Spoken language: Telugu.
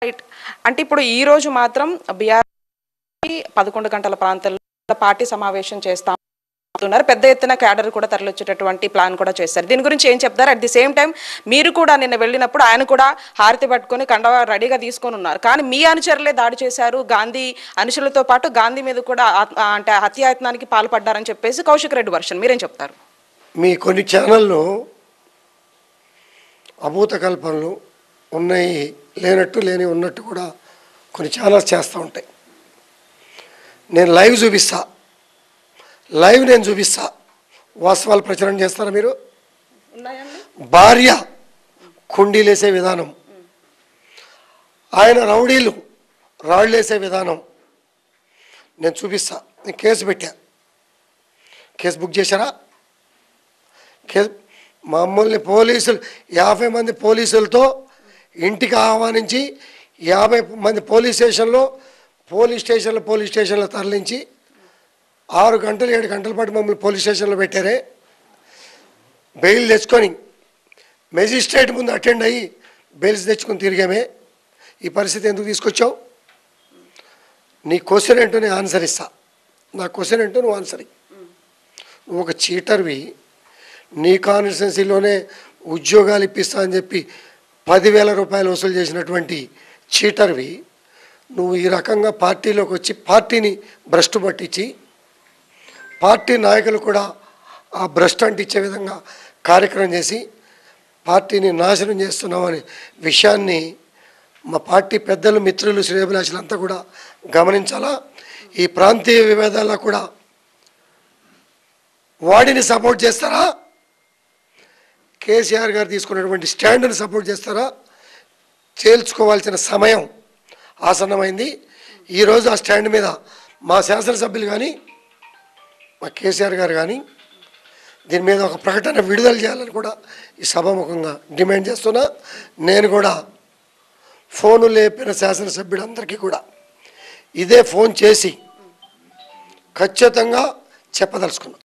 రైట్. అంటే ఇప్పుడు ఈ రోజు మాత్రం బీఆర్‌పీ 11 గంటల ప్రాంతంలో పార్టీ సమావేశం చేస్తాం అంటున్నారు. పెద్ద ఎత్తున క్యాడర్ కూడా తరలిచ్చేటటువంటి ప్లాన్ కూడా చేశారు. దీని గురించి ఏం చెప్తారు? అట్ ది సేమ్ టైం మీరు కూడా నిన్న వెళ్ళినప్పుడు ఆయన కూడా హారతి పట్టుకొని కండవా రెడీగా తీసుకొని ఉన్నారు. కానీ మీ అనుచరులే దాడి చేశారు. గాంధీ అనుచరులతో పాటు గాంధీ మీద కూడా అంటే హత్యాయత్నానికి పాల్పడ్డారని చెప్పేసి కౌశిక్ రెడ్డి వర్షన్. మీరేం చెప్తారు? మీ కొన్ని ఛానళ్ళు అభూత కల్పనలు ఉన్నాయి, లేనట్టు లేని ఉన్నట్టు కూడా కొన్ని ఛానల్స్ చేస్తూ ఉంటాయి. నేను లైవ్ చూపిస్తా, నేను చూపిస్తా. వాస్తవాలు ప్రచారం చేస్తారా మీరు? భార్య కుండీలేసే విధానం, ఆయన రౌడీలు రాళ్ళేసే విధానం నేను చూపిస్తా. నేను కేసు పెట్టా. కేసు బుక్ చేశారా? కేసు మమ్మల్ని పోలీసులు 50 మంది పోలీసులతో ఇంటికి ఆహ్వానించి 50 మంది పోలీస్ స్టేషన్లో తరలించి 6 గంటలు 7 గంటల పాటు మమ్మల్ని పోలీస్ స్టేషన్లో పెట్టారే. బెయిల్ తెచ్చుకొని మెజిస్ట్రేట్ ముందు అటెండ్ అయ్యి బెయిల్స్ తెచ్చుకొని తిరిగామే. ఈ పరిస్థితి ఎందుకు తీసుకొచ్చావు? నీ క్వశ్చన్ ఏంటో నేను ఆన్సర్ ఇస్తా. నా క్వశ్చన్ ఏంటో నువ్వు ఆన్సర్ ఇ. నువ్వు ఒక చీటర్వి. నీ కాన్స్టిట్యున్సీలోనే ఉద్యోగాలు ఇప్పిస్తా అని చెప్పి 10,000 రూపాయలు వసూలు చేసినటువంటి చీటర్వి నువ్వు ఈ రకంగా పార్టీలోకి వచ్చి పార్టీని భ్రష్టు పట్టించి పార్టీ నాయకులు కూడా ఆ భ్రష్టు అంటించే విధంగా కార్యక్రమం చేసి పార్టీని నాశనం చేస్తున్నామనే విషయాన్ని మా పార్టీ పెద్దలు, మిత్రులు, శ్రేయోభిలాషులంతా కూడా గమనించాలా. ఈ ప్రాంతీయ విభేదాల్లో కూడా వాడిని సపోర్ట్ చేస్తారా? కేసీఆర్ గారు తీసుకున్నటువంటి స్టాండ్ని సపోర్ట్ చేస్తారా? తేల్చుకోవాల్సిన సమయం ఆసన్నమైంది. ఈరోజు ఆ స్టాండ్ మీద మా శాసనసభ్యులు కానీ మా కేసీఆర్ గారు కానీ దీని మీద ఒక ప్రకటన విడుదల చేయాలని కూడా ఈ సభాముఖంగా డిమాండ్ చేస్తున్నా. నేను కూడా ఫోను లేపిన శాసనసభ్యులందరికీ కూడా ఇదే ఫోన్ చేసి ఖచ్చితంగా చెప్పదలుచుకున్నా.